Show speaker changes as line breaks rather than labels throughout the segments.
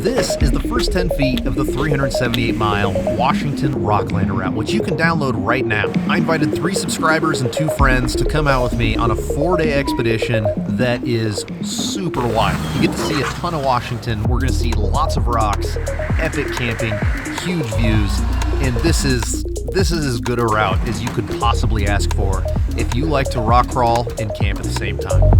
This is the first 10 feet of the 378-mile Washington Rocklander route, which you can download right now. I invited 3 subscribers and 2 friends to come out with me on a 4-day expedition that is super wild. You get to see a ton of Washington. We're going to see lots of rocks, epic camping, huge views, and this is as good a route as you could possibly ask for if you like to rock crawl and camp at the same time.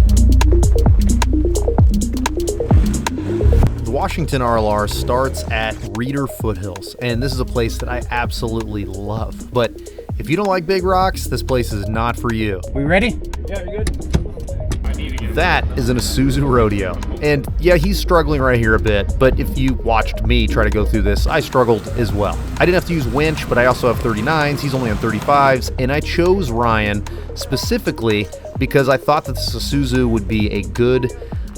The Washington RLR starts at Reeder Foothills, and this is a place that I absolutely love. But if you don't like big rocks, this place is not for you.
We ready?
Yeah, you're good.
That is an Isuzu Rodeo. And yeah, he's struggling right here a bit, but if you watched me try to go through this, I struggled as well. I didn't have to use winch, but I also have 39s, he's only on 35s, and I chose Ryan specifically because I thought that this Isuzu would be a good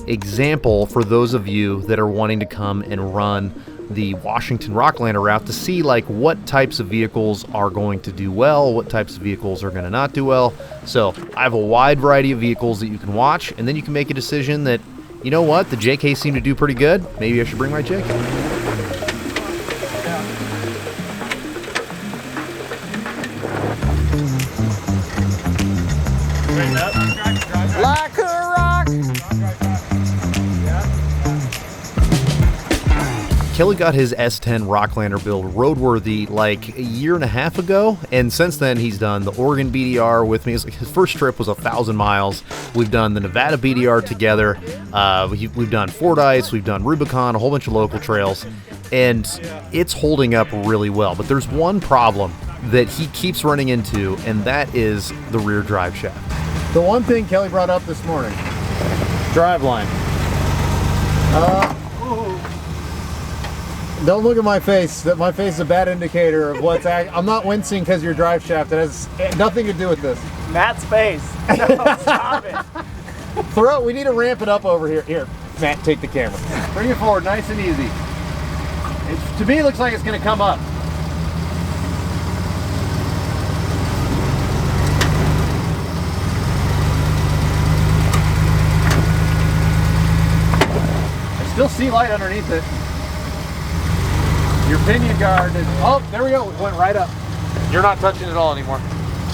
example for those of you that are wanting to come and run the Washington Rocklander route to see like what types of vehicles are going to do well, what types of vehicles are going to not do well. So I have a wide variety of vehicles that you can watch, and then you can make a decision that, you know what, the JK seem to do pretty good. Maybe I should bring my JK.
Like a rock.
Kelly got his S10 Rocklander build roadworthy like a year and a half ago, and since then he's done the Oregon BDR with me. His first trip was 1,000 miles. We've done the Nevada BDR together. We've done Fordyce, we've done Rubicon, a whole bunch of local trails, and it's holding up really well. But there's one problem that he keeps running into, and that is the rear drive shaft.
The one thing Kelly brought up this morning,
Drive line.
don't look at my face. That my face is a bad indicator of what's I'm not wincing because your drive shaft. It has nothing to do with this.
Matt's face. No, stop it.
We need to ramp it up over here. Here, Matt, take the camera. Bring it forward, nice and easy. To me, it looks like it's going to come up. I still see light underneath it. Your pinion guard is, oh, there we go, it went right up. You're not touching it all anymore.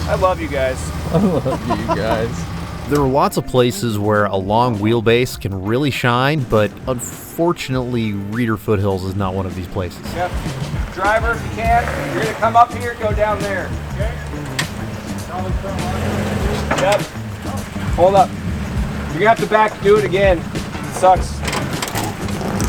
I love you guys.
I love you guys.
There are lots of places where a long wheelbase can really shine, but unfortunately, Reeder Foothills is not one of these places.
Yep. Driver, if you can, you're gonna come up here, go down there. Okay. Yep. Hold up. You're gonna have to back do it again. It sucks.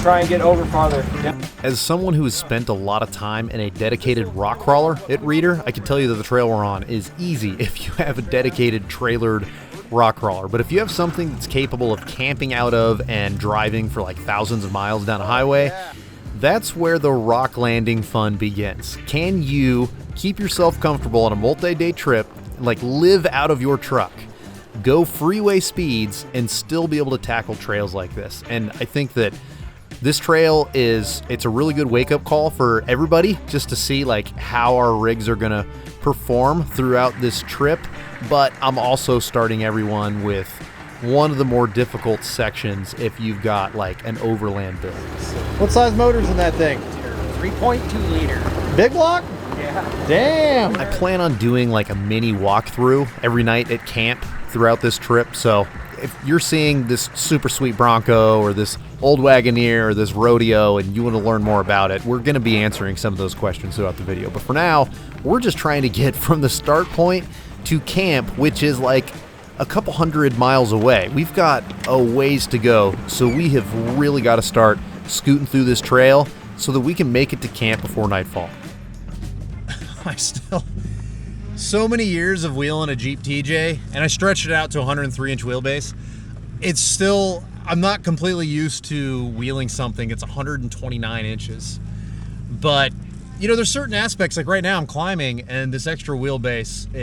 Try and get over farther. Yep.
As someone who has spent a lot of time in a dedicated rock crawler at Reeder, I can tell you that the trail we're on is easy if you have a dedicated trailered rock crawler. But if you have something that's capable of camping out of and driving for like thousands of miles down a highway, that's where the rock landing fun begins. Can you keep yourself comfortable on a multi-day trip, like live out of your truck, go freeway speeds, and still be able to tackle trails like this? And I think that this trail it's a really good wake-up call for everybody just to see like how our rigs are gonna perform throughout this trip. But I'm also starting everyone with one of the more difficult sections if you've got like an overland build.
What size motor's in that thing?
3.2 liter.
Big block?
Yeah.
Damn.
I plan on doing like a mini walkthrough every night at camp throughout this trip. So if you're seeing this super sweet Bronco or this old Wagoner or this Rodeo and you want to learn more about it, we're going to be answering some of those questions throughout the video. But for now, we're just trying to get from the start point to camp, which is like a couple hundred miles away. We've got a ways to go, so we have really got to start scooting through this trail so that we can make it to camp before nightfall. So many years of wheeling a Jeep TJ, and I stretched it out to 103-inch wheelbase. It's still, I'm not completely used to wheeling something. It's 129 inches. But, you know, there's certain aspects, like right now I'm climbing, and this extra wheelbase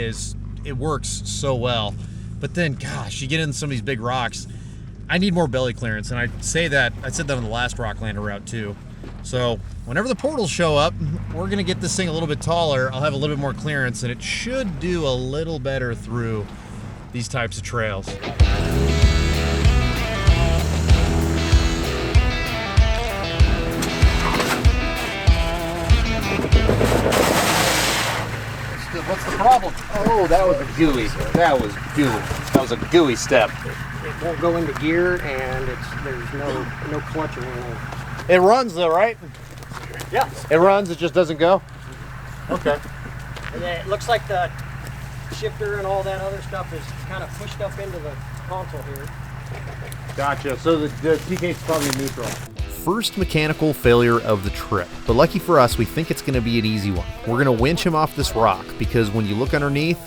it works so well. But then, gosh, you get into some of these big rocks, I need more belly clearance, and I said that on the last Rocklander route too. So whenever the portals show up, we're gonna get this thing a little bit taller. I'll have a little bit more clearance, and it should do a little better through these types of trails.
problem. Oh, that was a gooey. That was gooey. That was a gooey step.
It won't go into gear, and there's no clutch or anything.
It runs though, right?
Yeah.
It runs, it just doesn't go? Okay.
And then it looks like the shifter and all that other stuff is kind of pushed up into the console here.
Gotcha. So the TK is probably neutral.
First mechanical failure of the trip, but lucky for us, we think it's going to be an easy one. We're going to winch him off this rock because when you look underneath,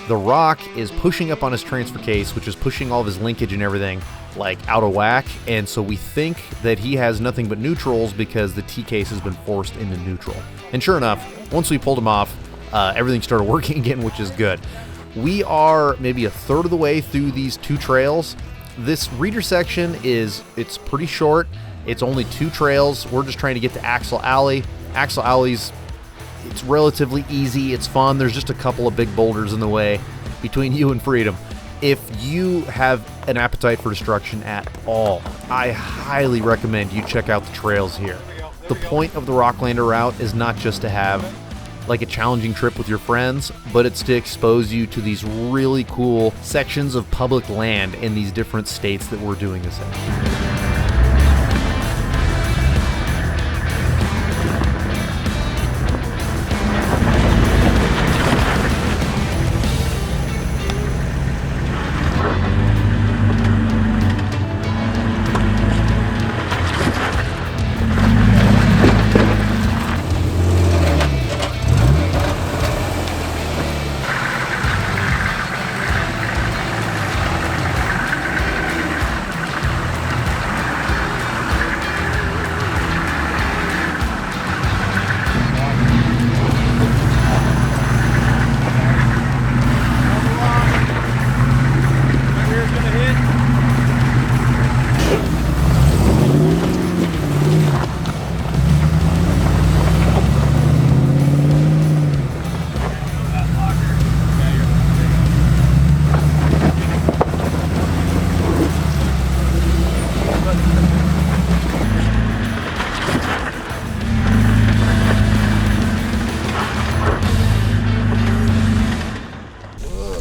the rock is pushing up on his transfer case, which is pushing all of his linkage and everything like out of whack, and so we think that he has nothing but neutrals because the T-case has been forced into neutral. And sure enough, once we pulled him off, everything started working again, which is good. We are maybe a third of the way through these 2 trails. This reader section it's pretty short. It's only 2 trails. We're just trying to get to Axle Alley. Axle Alley's, it's relatively easy. It's fun. There's just a couple of big boulders in the way between you and freedom. If you have an appetite for destruction at all, I highly recommend you check out the trails here. The point of the Rocklander route is not just to have like a challenging trip with your friends, but it's to expose you to these really cool sections of public land in these different states that we're doing this in.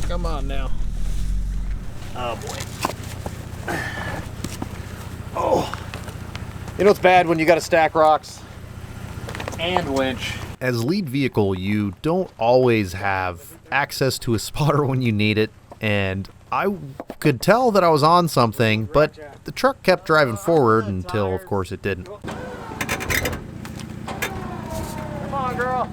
Come on now.
Oh boy.
Oh. You know it's bad when you got to stack rocks and winch.
As lead vehicle, you don't always have access to a spotter when you need it, and I could tell that I was on something, but the truck kept driving forward until, of course, it didn't.
Come on, girl.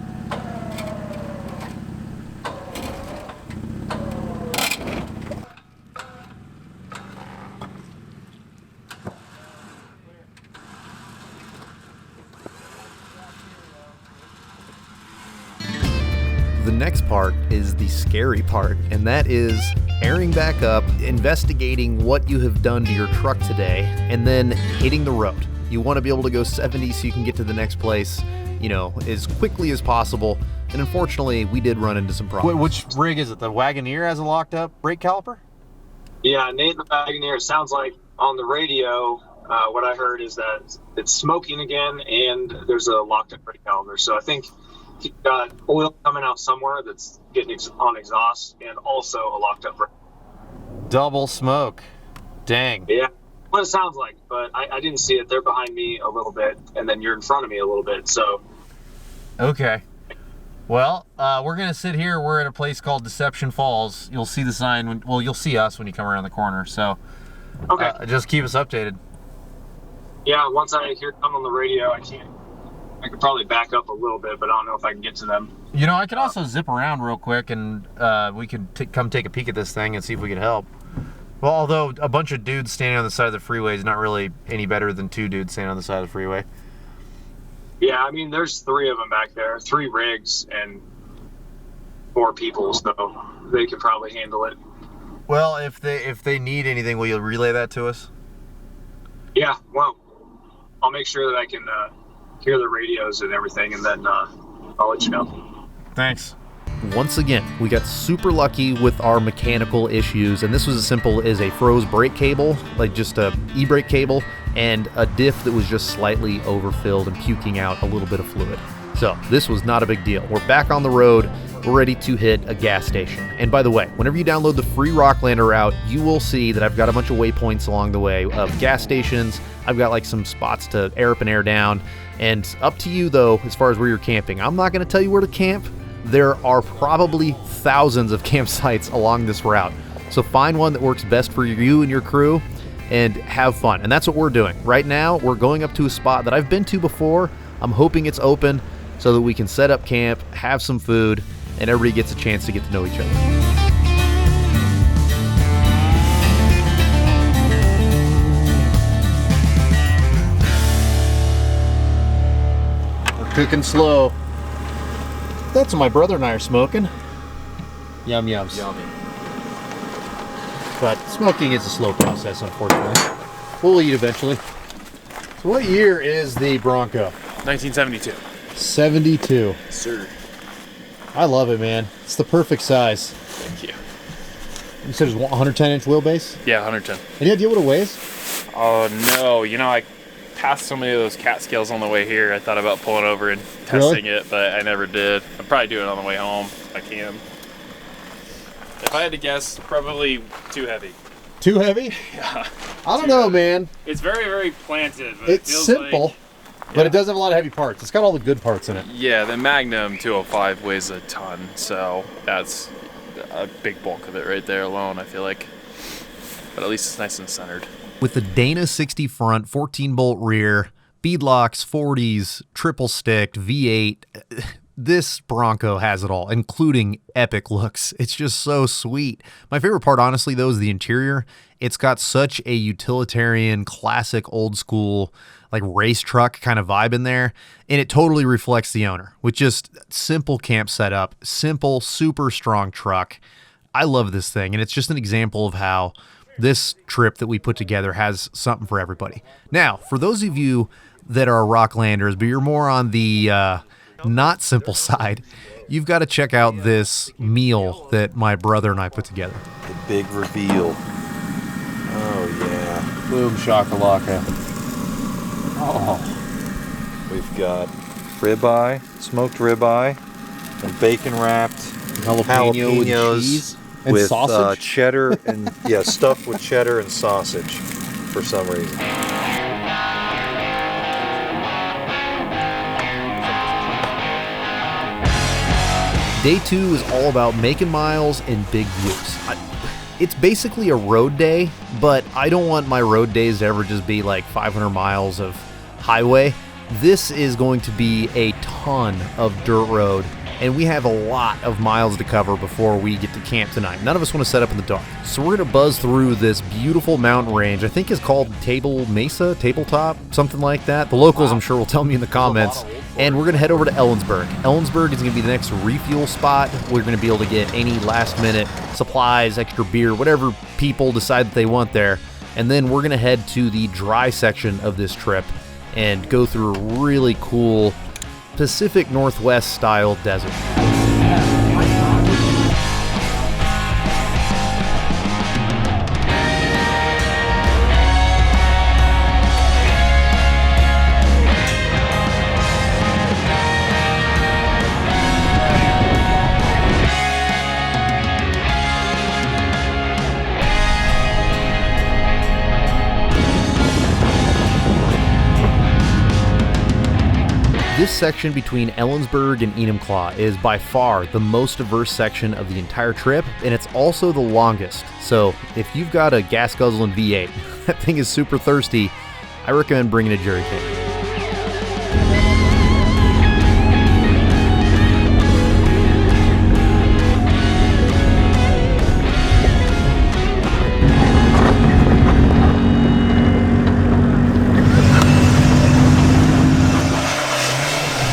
The next part is the scary part, and that is airing back up, investigating what you have done to your truck today, and then hitting the road. You want to be able to go 70 so you can get to the next place, you know, as quickly as possible. And unfortunately, we did run into some problems.
Which rig is it? The Wagoner has a locked up brake caliper?
Yeah, Nate the Wagoner, sounds like on the radio, what I heard is that it's smoking again and there's a locked up brake caliper. So I think he's got oil coming out somewhere that's getting on exhaust and also a locked up brake.
Double smoke. Dang.
Yeah, what it sounds like, but I didn't see it. They're behind me a little bit and then you're in front of me a little bit, so.
Okay. Well, we're going to sit here. We're at a place called Deception Falls. You'll see the sign, you'll see us when you come around the corner, so
okay.
Just keep us updated.
Yeah, once I hear come on the radio, I could probably back up a little bit, but I don't know if I can get to them.
You know, I could also zip around real quick and we could come take a peek at this thing and see if we could help. Well, although a bunch of dudes standing on the side of the freeway is not really any better than 2 dudes standing on the side of the freeway.
Yeah, I mean, there's 3 of them back there, 3 rigs and 4 people, so they could probably handle it.
Well, if they need anything, will you relay that to us?
Yeah, well, I'll make sure that I can hear the radios and everything, and then I'll let you know.
Thanks.
Once again, we got super lucky with our mechanical issues, and this was as simple as a froze brake cable, like just a e-brake cable, and a diff that was just slightly overfilled and puking out a little bit of fluid. So this was not a big deal. We're back on the road, we're ready to hit a gas station. And by the way, whenever you download the free Rocklander route, you will see that I've got a bunch of waypoints along the way of gas stations. I've got like some spots to air up and air down. And up to you though, as far as where you're camping. I'm not going to tell you where to camp. There are probably thousands of campsites along this route. So find one that works best for you and your crew and have fun. And that's what we're doing. Right now, we're going up to a spot that I've been to before. I'm hoping it's open so that we can set up camp, have some food, and everybody gets a chance to get to know each other. We're cooking slow. That's what my brother and I are smoking. Yum yums.
Yummy.
But smoking is a slow process, unfortunately. We'll eat eventually. So what year is the Bronco?
1972.
72.
Sir.
I love it, man. It's the perfect size.
Thank you.
You said it was 110-inch wheelbase?
Yeah, 110.
Any idea what it weighs?
Oh, no. You know, I passed so many of those Catskills on the way here. I thought about pulling over and testing it, but I never did. I'll probably do it on the way home if I can. If I had to guess, probably too heavy.
Too heavy?
Yeah.
I don't know, man.
It's very, very planted. But
It's
it feels
simple,
like,
but it does have a lot of heavy parts. It's got all the good parts in it.
yeah, the Magnum 205 weighs a ton, so that's a big bulk of it right there alone, I feel like. But at least it's nice and centered.
With the Dana 60 front, 14-bolt rear, beadlocks, 40s, triple sticked, V8, this Bronco has it all, including epic looks. It's just so sweet. My favorite part, honestly, though, is the interior. It's got such a utilitarian, classic, old school, like race truck kind of vibe in there, and it totally reflects the owner with just simple camp setup, simple, super strong truck. I love this thing, and it's just an example of how this trip that we put together has something for everybody. Now, for those of you that are Rocklanders, but you're more on the not simple side, you've got to check out this meal that my brother and I put together.
The big reveal. Oh, yeah.
Boom shakalaka.
Oh. We've got ribeye, smoked ribeye, and bacon wrapped
Jalapeno with cheese and
with
sausage.
cheddar and stuffed with cheddar and sausage for some reason.
Day 2 is all about making miles and big views. It's basically a road day, but I don't want my road days to ever just be like 500 miles of highway. This is going to be a ton of dirt road, and we have a lot of miles to cover before we get to camp tonight. None of us want to set up in the dark. So we're going to buzz through this beautiful mountain range. I think it's called Tabletop, something like that. The locals, I'm sure, will tell me in the comments. And we're going to head over to Ellensburg. Ellensburg is going to be the next refuel spot. We're going to be able to get any last-minute supplies, extra beer, whatever people decide that they want there. And then we're going to head to the dry section of this trip and go through a really cool Pacific Northwest style desert. This section between Ellensburg and Enumclaw is by far the most diverse section of the entire trip, and it's also the longest. So if you've got a gas guzzling V8, that thing is super thirsty, I recommend bringing a jerry can.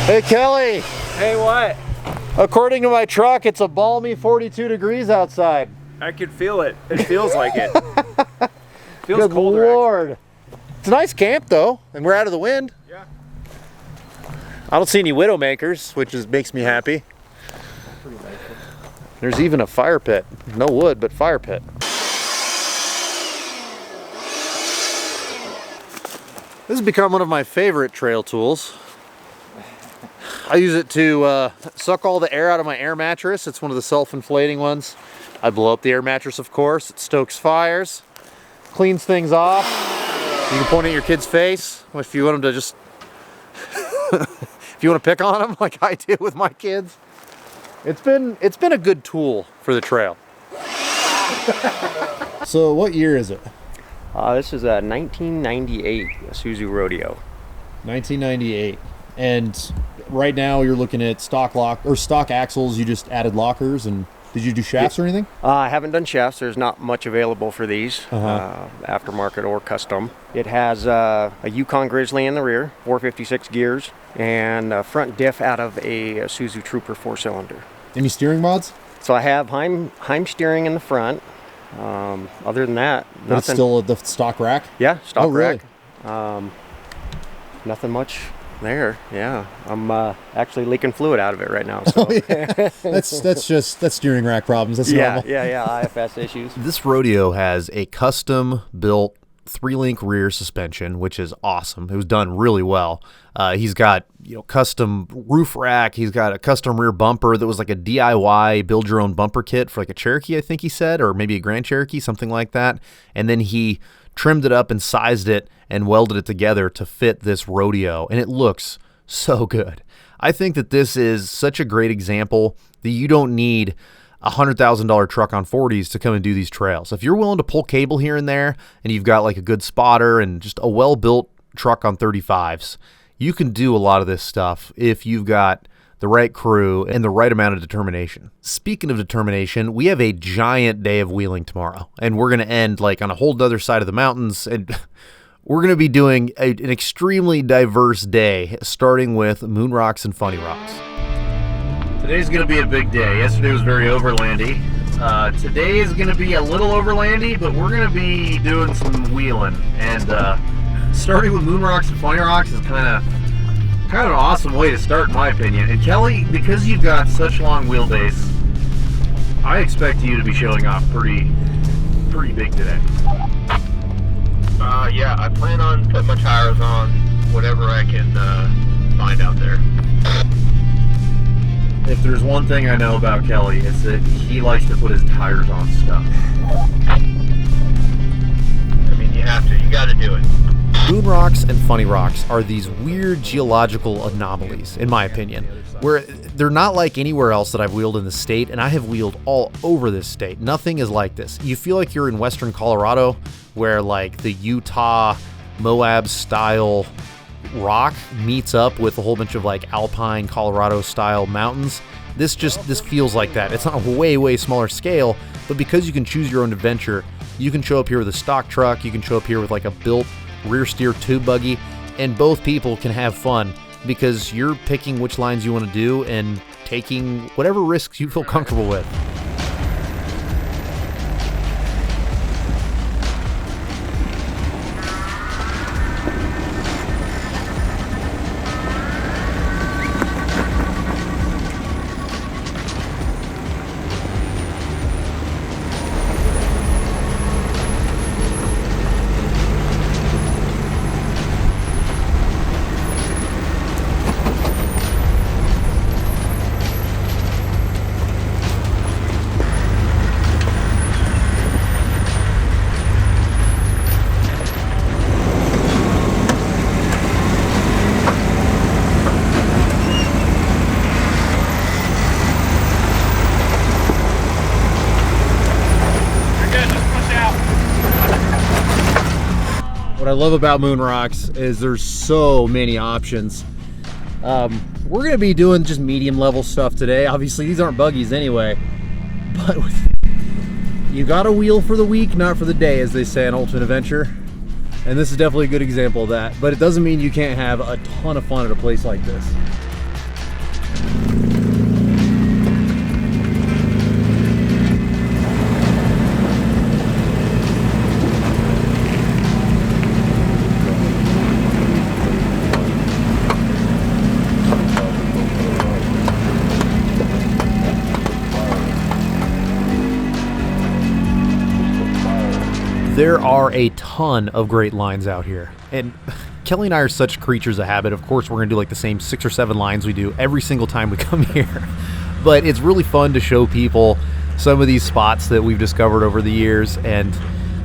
Hey Kelly!
Hey, what?
According to my truck, it's a balmy 42 degrees outside.
I can feel it. It feels like it. Feels
Good
colder.
Lord. It's a nice camp though, and we're out of the wind.
Yeah.
I don't see any widowmakers, which makes me happy. There's even a fire pit. No wood, but fire pit. This has become one of my favorite trail tools. I use it to suck all the air out of my air mattress. It's one of the self-inflating ones. I blow up the air mattress, of course. It stokes fires, cleans things off. You can point at your kid's face if you want them to just, if you want to pick on them like I do with my kids. It's been a good tool for the trail. So what year is it?
This is a 1998 Isuzu Rodeo.
1998. And right now you're looking at stock axles. You just added lockers, and did you do shafts or anything?
I haven't done shafts. There's not much available for these, aftermarket or custom. It has a Yukon Grizzly in the rear, 456 gears, and a front diff out of a Isuzu Trooper 4-cylinder.
Any steering mods?
So I have Heim steering in the front. Other than that, nothing.
But it's still the stock rack?
Yeah, stock
really?
rack. Nothing much there. Yeah, I'm actually leaking fluid out of it right now. So.
Oh, yeah. that's steering rack problems. That's normal.
Yeah, IFS issues.
This Rodeo has a custom built 3-link rear suspension, which is awesome. It was done really well. He's got custom roof rack. He's got a custom rear bumper that was like a DIY build your own bumper kit for like a Cherokee, I think he said, or maybe a Grand Cherokee, something like that. And then he trimmed it up and sized it and welded it together to fit this Rodeo, and it looks so good. I think that this is such a great example that you don't need a $100,000 truck on 40s to come and do these trails. If you're willing to pull cable here and there, and you've got like a good spotter and just a well-built truck on 35s, you can do a lot of this stuff if you've got the right crew and the right amount of determination. Speaking of determination, we have a giant day of wheeling tomorrow, and we're going to end like on a whole other side of the mountains, and we're going to be doing an extremely diverse day, starting with moon rocks and funny rocks. Today's going to be a big day. Yesterday was very overlandy. Today is going to be a little overlandy, but we're going to be doing some wheeling. And starting with moon rocks and funny rocks is kind of an awesome way to start, in my opinion. And Kelly, because you've got such long wheelbase, I expect you to be showing off pretty big today.
Yeah, I plan on putting my tires on whatever I can find out there.
If there's one thing I know about Kelly, it's that he likes to put his tires on stuff.
I mean, you have to. You got to do it.
Moon rocks and funny rocks are these weird geological anomalies, in my opinion, where they're not like anywhere else that I've wheeled in the state, and I have wheeled all over this state. Nothing is like this. You feel like you're in western Colorado, where like the Utah, Moab style rock meets up with a whole bunch of like alpine Colorado style mountains. This feels like that. It's on a way smaller scale, but because you can choose your own adventure, you can show up here with a stock truck, you can show up here with like a built rear steer tube buggy, and both people can have fun because you're picking which lines you want to do and taking whatever risks you feel comfortable with. What I love about moon rocks is there's so many options. We're going to be doing just medium level stuff today. Obviously these aren't buggies anyway, but you got to wheel for the week, not for the day, as they say in Ultimate Adventure. And this is definitely a good example of that, but it doesn't mean you can't have a ton of fun at a place like this. There are a ton of great lines out here, and Kelly and I are such creatures of habit. Of course, we're going to do like the same 6 or 7 lines we do every single time we come here. But it's really fun to show people some of these spots that we've discovered over the years. And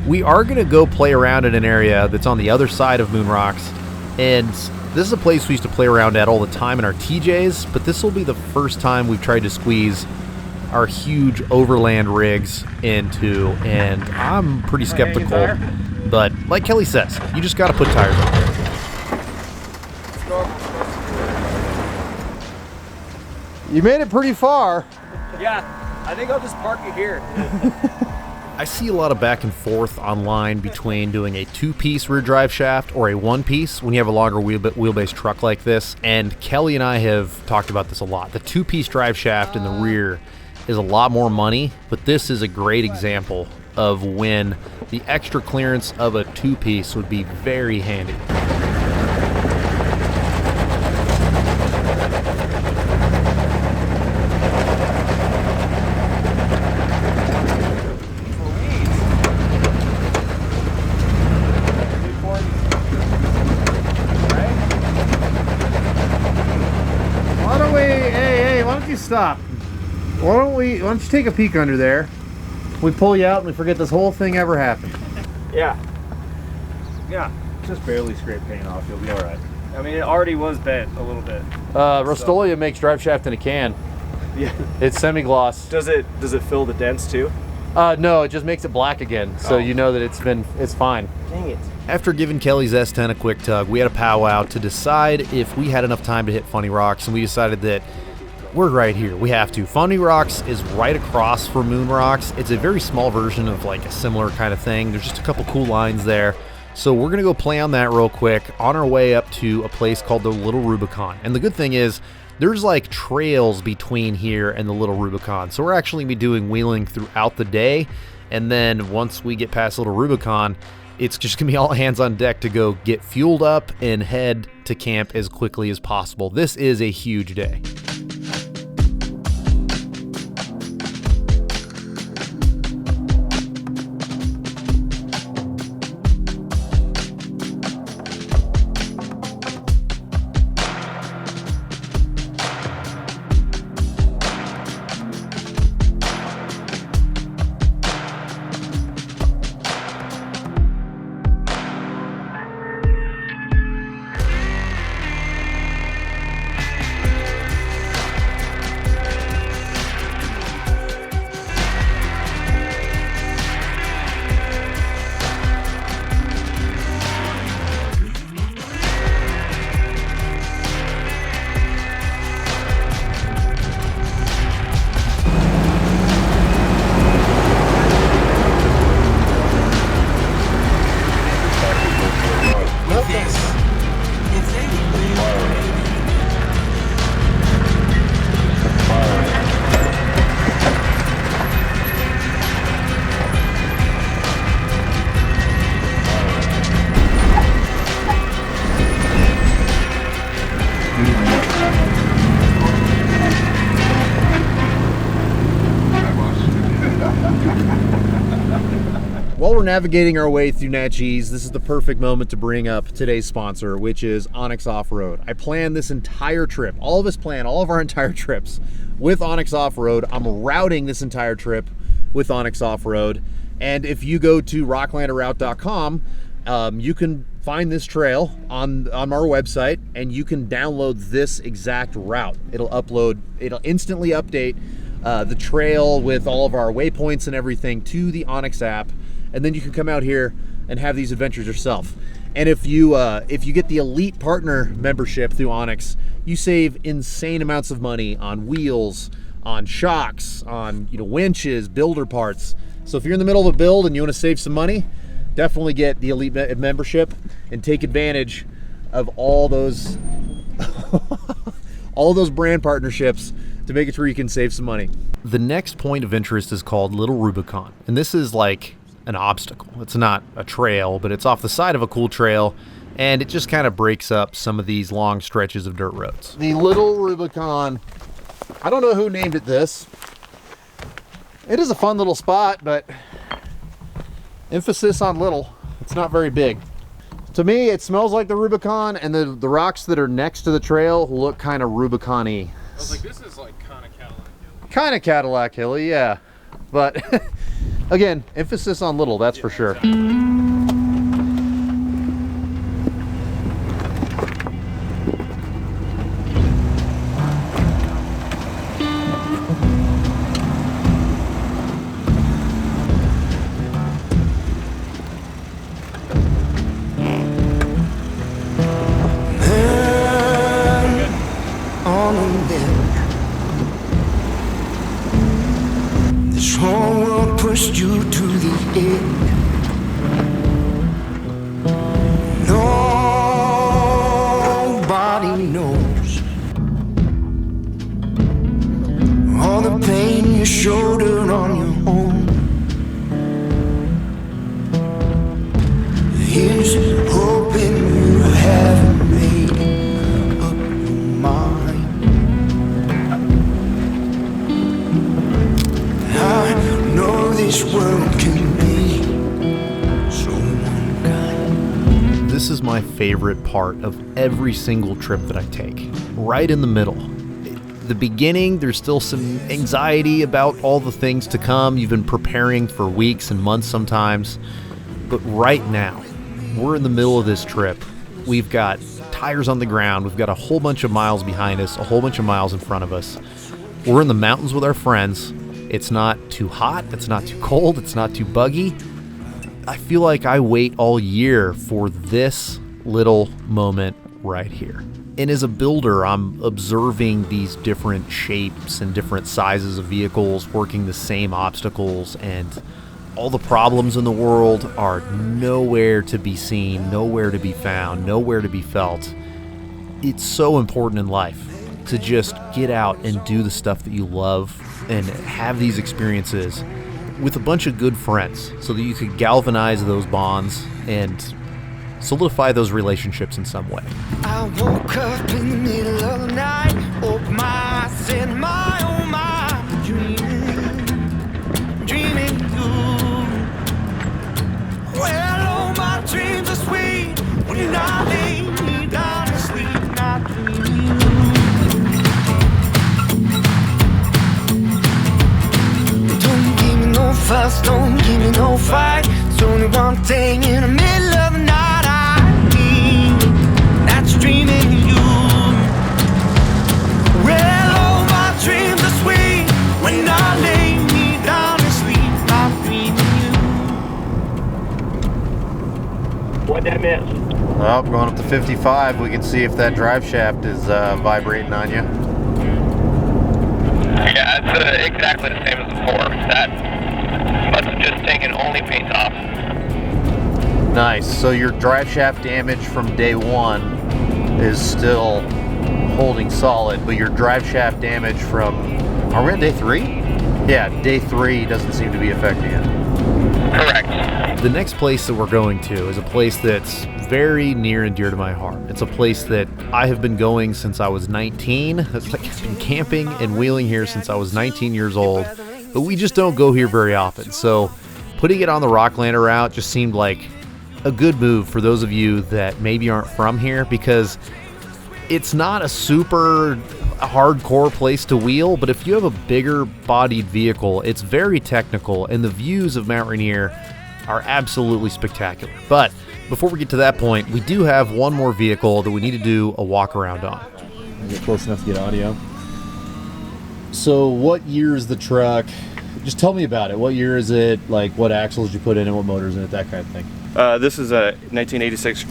we are going to go play around in an area that's on the other side of Moon Rocks. And this is a place we used to play around at all the time in our TJs, but this will be the first time we've tried to squeeze our huge Overland rigs into, and I'm pretty skeptical. But like Kelly says, you just got to put tires on. You made it pretty far.
Yeah, I think I'll just park it here.
I see a lot of back and forth online between doing a 2-piece rear drive shaft or a 1-piece when you have a longer wheelbase truck like this. And Kelly and I have talked about this a lot. The 2-piece drive shaft in the rear is a lot more money, but this is a great example of when the extra clearance of a 2-piece would be very handy.
Stop. Why don't you take a peek under there? We pull you out and we forget this whole thing ever happened.
Yeah.
Just barely scrape paint off, you'll be all right.
I mean, it already was bent a little bit.
Rust-Oleum makes drive shaft in a can.
Yeah.
It's semi-gloss.
Does it fill the dents too?
No, it just makes it black again, so you know that it's fine.
Dang it.
After giving Kelly's S10 a quick tug, we had a powwow to decide if we had enough time to hit Funny Rocks, and we decided that we're right here. We have to. Funny Rocks is right across from Moon Rocks. It's a very small version of like a similar kind of thing. There's just a couple cool lines there. So we're going to go play on that real quick on our way up to a place called the Little Rubicon. And the good thing is there's like trails between here and the Little Rubicon. So we're actually going to be doing wheeling throughout the day. And then once we get past Little Rubicon, it's just going to be all hands on deck to go get fueled up and head to camp as quickly as possible. This is a huge day. While we're navigating our way through Natchez, this is the perfect moment to bring up today's sponsor, which is Onyx Off-Road. I planned this entire trip, all of us plan all of our entire trips with Onyx Off-Road. I'm routing this entire trip with Onyx Off-Road. And if you go to rocklanderroute.com, you can find this trail on our website, and you can download this exact route. It'll instantly update the trail with all of our waypoints and everything to the Onyx app, and then you can come out here and have these adventures yourself. And if you get the Elite Partner membership through Onyx, you save insane amounts of money on wheels, on shocks, on winches, builder parts. So if you're in the middle of a build and you want to save some money, definitely get the Elite membership and take advantage of all those all those brand partnerships to make it sure you can save some money. The next point of interest is called Little Rubicon, and this is like an obstacle. It's not a trail, but it's off the side of a cool trail, and it just kind of breaks up some of these long stretches of dirt roads. The Little Rubicon, I don't know who named it this. It is a fun little spot, but emphasis on little. It's not very big. To me, it smells like the Rubicon, and the rocks that are next to the trail look kind of Rubicon-y.
I was like, this is like kind of Cadillac Hill.
Kind of Cadillac Hilly, yeah. But again, emphasis on little, that's for sure.
This whole world pushed you to the edge. Nobody knows all the pain you shouldered on your own. Here's hoping you haven't made up your mind. I know this world can be so unkind.
This is my favorite part of every single trip that I take. Right in the middle. The beginning, there's still some anxiety about all the things to come. You've been preparing for weeks and months sometimes. But right now, we're in the middle of this trip. We've got tires on the ground. We've got a whole bunch of miles behind us, a whole bunch of miles in front of us. We're in the mountains with our friends. It's not too hot. It's not too cold. It's not too buggy. I feel like I wait all year for this little moment right here. And as a builder, I'm observing these different shapes and different sizes of vehicles working the same obstacles, and all the problems in the world are nowhere to be seen, nowhere to be found, nowhere to be felt. It's so important in life to just get out and do the stuff that you love and have these experiences with a bunch of good friends so that you could galvanize those bonds and solidify those relationships in some way.
I woke up in the middle of the night, opened my eyes in my own mind, dreaming you. Well, all my dreams are sweet when you're not laying me down to sleep, not dreaming you. Don't give me no fuss, don't give me no fight. It's only one thing in the middle of the night that's dreaming you. Well, all my dreams are sweet when you're not laying me down to sleep, not dreaming you.
What'd that miss?
Well, going up to 55, we can see if that drive shaft is vibrating on you.
Yeah, it's exactly the same as before. That must have just taken only paint off.
Nice. So your drive shaft damage from day one is still holding solid, but your drive shaft damage from, are we on day 3? Yeah, day 3 doesn't seem to be affecting it.
Correct.
The next place that we're going to is a place that's very near and dear to my heart. It's a place that I have been going since I was 19. It's like I've been camping and wheeling here since I was 19 years old, but we just don't go here very often. So putting it on the Rocklander route just seemed like a good move for those of you that maybe aren't from here, because it's not a super hardcore place to wheel, but if you have a bigger bodied vehicle, it's very technical, and the views of Mount Rainier are absolutely spectacular. But before we get to that point, we do have one more vehicle that we need to do a walk around on.
Get close enough to get audio. So what year is the truck? Just tell me about it. What year is it? Like, what axles did you put in it? What motors in it? That kind of thing.
This is a 1986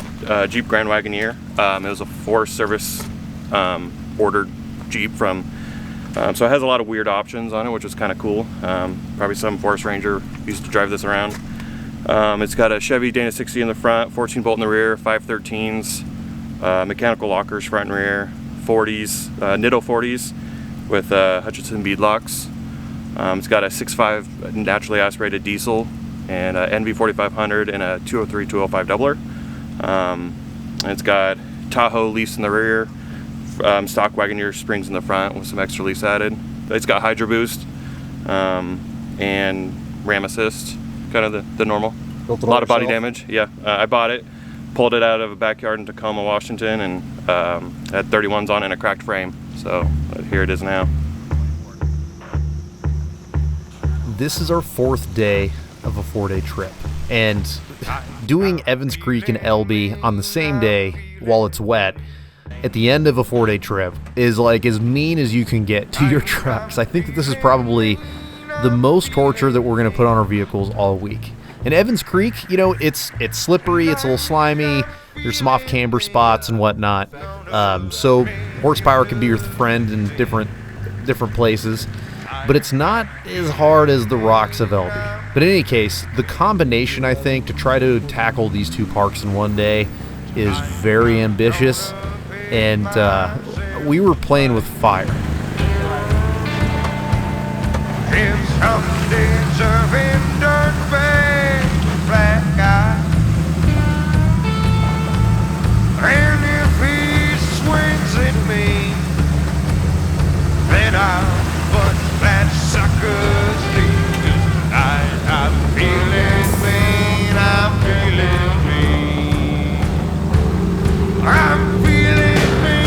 Jeep Grand Wagoneer. It was a Forest Service ordered Jeep from, so it has a lot of weird options on it, which is kind of cool. Probably some Forest Ranger used to drive this around. It's got a Chevy Dana 60 in the front, 14 bolt in the rear, 513s, mechanical lockers front and rear, 40s, Nitto 40s with Hutchinson beadlocks. It's got a 6.5 naturally aspirated diesel and a NV 4500 and a 203-205 doubler. And it's got Tahoe lease in the rear, stock Wagoneer springs in the front with some extra lease added. It's got Hydro Boost and Ram Assist, kind of the normal. A lot of body damage. Yeah, I bought it pulled it out of a backyard in Tacoma, Washington, and had 31s on it and a cracked frame. So here it is now.
This is our 4th day of a 4-day trip, and doing Evans Creek and Elbe on the same day while it's wet at the end of a 4-day trip is like as mean as you can get to your trucks. I think that this is probably the most torture that we're going to put on our vehicles all week. And Evans Creek, you know, it's slippery, it's a little slimy, there's some off-camber spots and whatnot. So horsepower can be your friend in different places, but it's not as hard as the rocks of Elbe. But in any case, the combination, I think, to try to tackle these 2 parks in one day is very ambitious, and we were playing with fire.
In some days of dirt bag, black eye. And if he swings at me, then I'll put that sucker's leave. I'm feeling mean, I'm feeling mean. I'm feeling mean.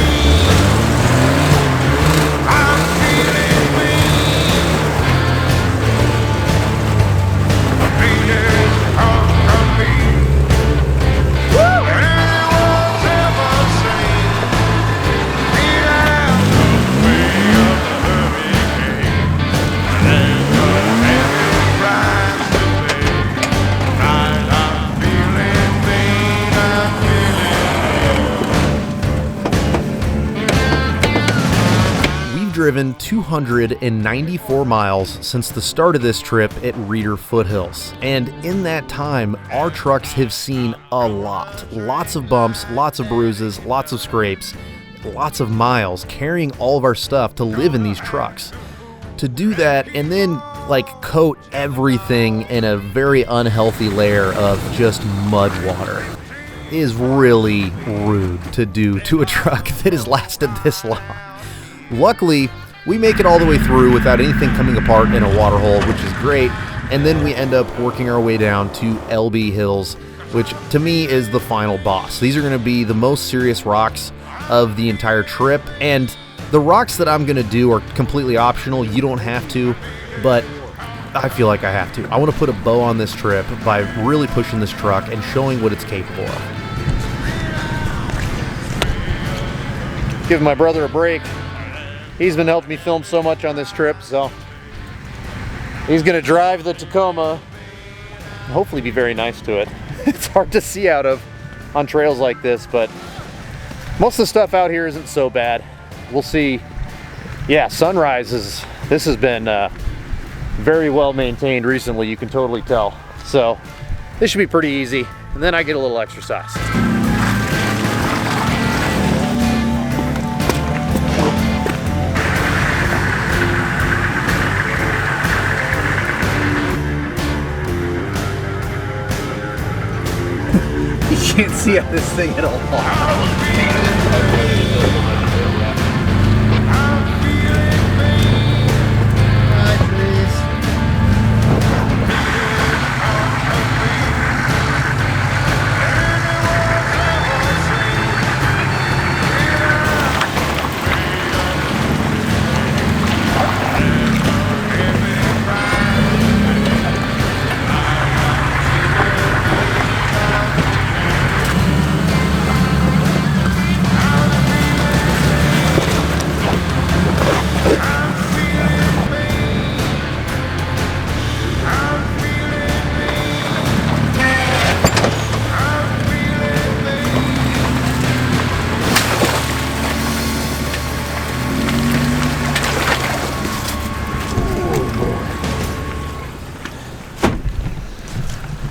I'm feeling mean.
Driven 294 miles since the start of this trip at Reeder Foothills, and in that time our trucks have seen a lots of bumps, lots of bruises, lots of scrapes, lots of miles carrying all of our stuff to live in these trucks. To do that and then like coat everything in a very unhealthy layer of just mud water is really rude to do to a truck that has lasted this long. Luckily, we make it all the way through without anything coming apart in a water hole, which is great, and then we end up working our way down to Elbe Hills, which to me is the final boss. These are going to be the most serious rocks of the entire trip, and the rocks that I'm going to do are completely optional. You don't have to, but I feel like I have to. I want to put a bow on this trip by really pushing this truck and showing what it's capable of. Give my brother a break. He's been helping me film so much on this trip, so he's gonna drive the Tacoma and hopefully be very nice to it. It's hard to see out of on trails like this, but most of the stuff out here isn't so bad. We'll see. Yeah, sunrises. This has been very well maintained recently, you can totally tell. So this should be pretty easy, and then I get a little exercise. Can't see out this thing at all.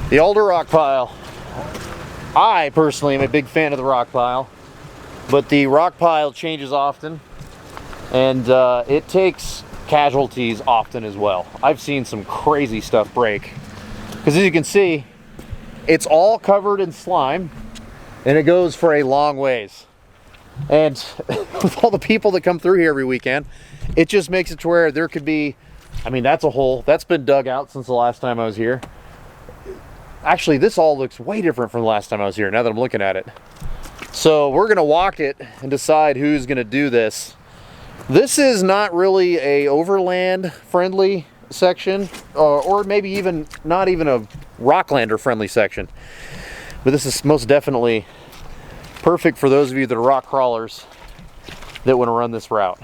The older rock pile. I personally am a big fan of the rock pile, but the rock pile changes often, and it takes casualties often as well. I've seen some crazy stuff break, because as you can see, it's all covered in slime, and it goes for a long ways. And with all the people that come through here every weekend, it just makes it to where there could be, I mean, that's a hole that's been dug out since the last time I was here. Actually, this all looks way different from the last time I was here, now that I'm looking at it. So we're gonna walk it and decide who's gonna do this. This is not really a overland friendly section, or maybe even not even a Rocklander friendly section. But this is most definitely perfect for those of you that are rock crawlers that want to run this route.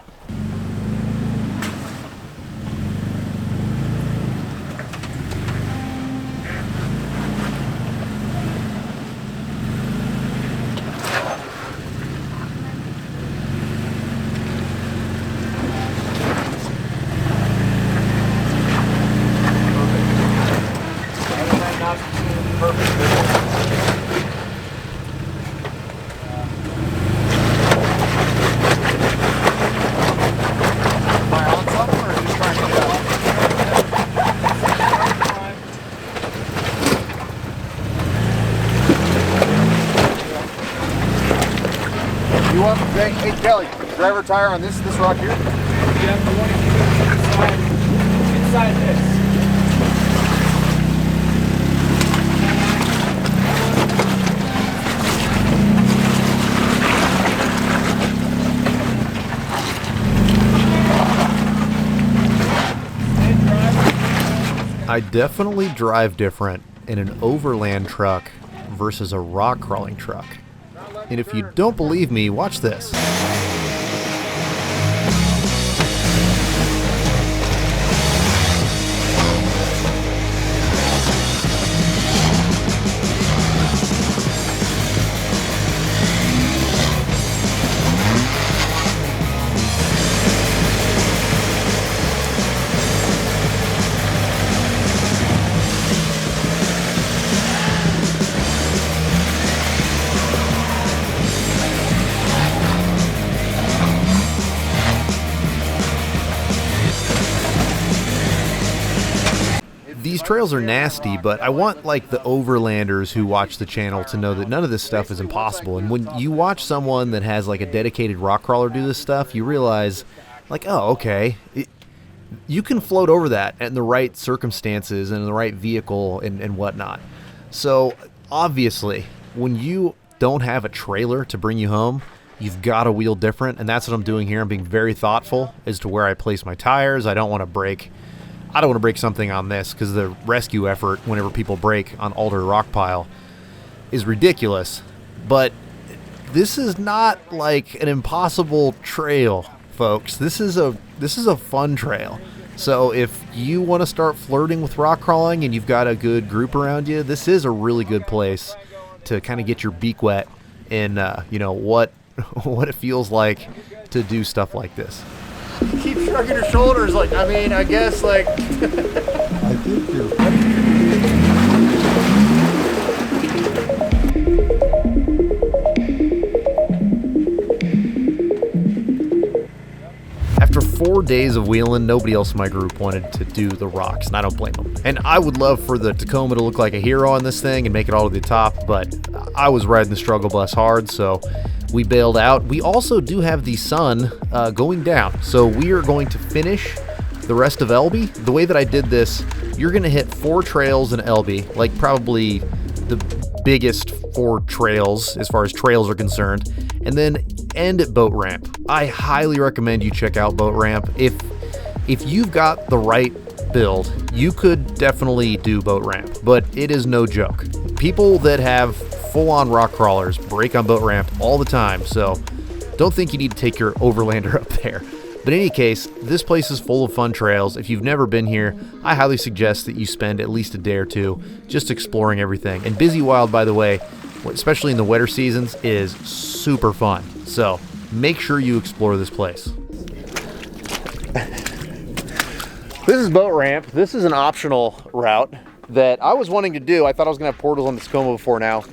Hey Kelly, driver tire on this rock here?
Yeah, the one inside this.
I definitely drive different in an overland truck versus a rock crawling truck. And if you don't believe me, watch this. These trails are nasty, but I want like the overlanders who watch the channel to know that none of this stuff is impossible. And when you watch someone that has like a dedicated rock crawler do this stuff, you realize like, oh, okay, you can float over that in the right circumstances and in the right vehicle and whatnot. So obviously, when you don't have a trailer to bring you home, you've got to wheel different, and that's what I'm doing here. I'm being very thoughtful as to where I place my tires. I don't want to break something on this because the rescue effort whenever people break on Alder rock pile is ridiculous. But this is not like an impossible trail, folks. This is a fun trail. So if you want to start flirting with rock crawling and you've got a good group around you, this is a really good place to kind of get your beak wet in what it feels like to do stuff like this. Keep shrugging your shoulders like, I mean, I guess like I think you're After 4 days of wheeling, nobody else in my group wanted to do the rocks, and I don't blame them. And I would love for the Tacoma to look like a hero on this thing and make it all to the top, but I was riding the struggle bus hard, so we bailed out. We also do have the sun going down, so we are going to finish the rest of Elbe. The way that I did this, you're going to hit 4 trails in Elbe, like probably the biggest 4 trails as far as trails are concerned, and then end at Boat Ramp. I highly recommend you check out Boat Ramp. If you've got the right build, you could definitely do Boat Ramp, but it is no joke. People that have full-on rock crawlers break on Boat Ramp all the time, so don't think you need to take your Overlander up there. But in any case, this place is full of fun trails. If you've never been here, I highly suggest that you spend at least a day or two just exploring everything. And Busy Wild, by the way, especially in the wetter seasons, is super fun. So make sure you explore this place. This is Boat Ramp. This is an optional route that I was wanting to do. I thought I was going to have portals on the Tacoma before now.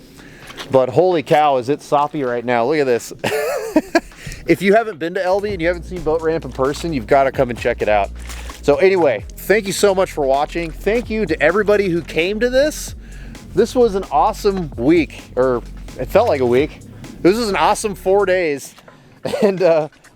But holy cow, is it soppy right now. Look at this. If you haven't been to Elbe and you haven't seen Boat Ramp in person, you've got to come and check it out. So anyway, thank you so much for watching. Thank you to everybody who came to this. This was an awesome week, or it felt like a week. This was an awesome 4 days. And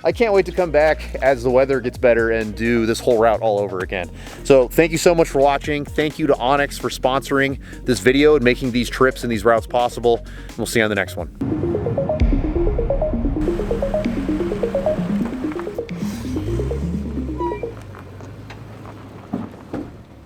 I can't wait to come back as the weather gets better and do this whole route all over again. So thank you so much for watching. Thank you to Onyx for sponsoring this video and making these trips and these routes possible. We'll see you on the next one.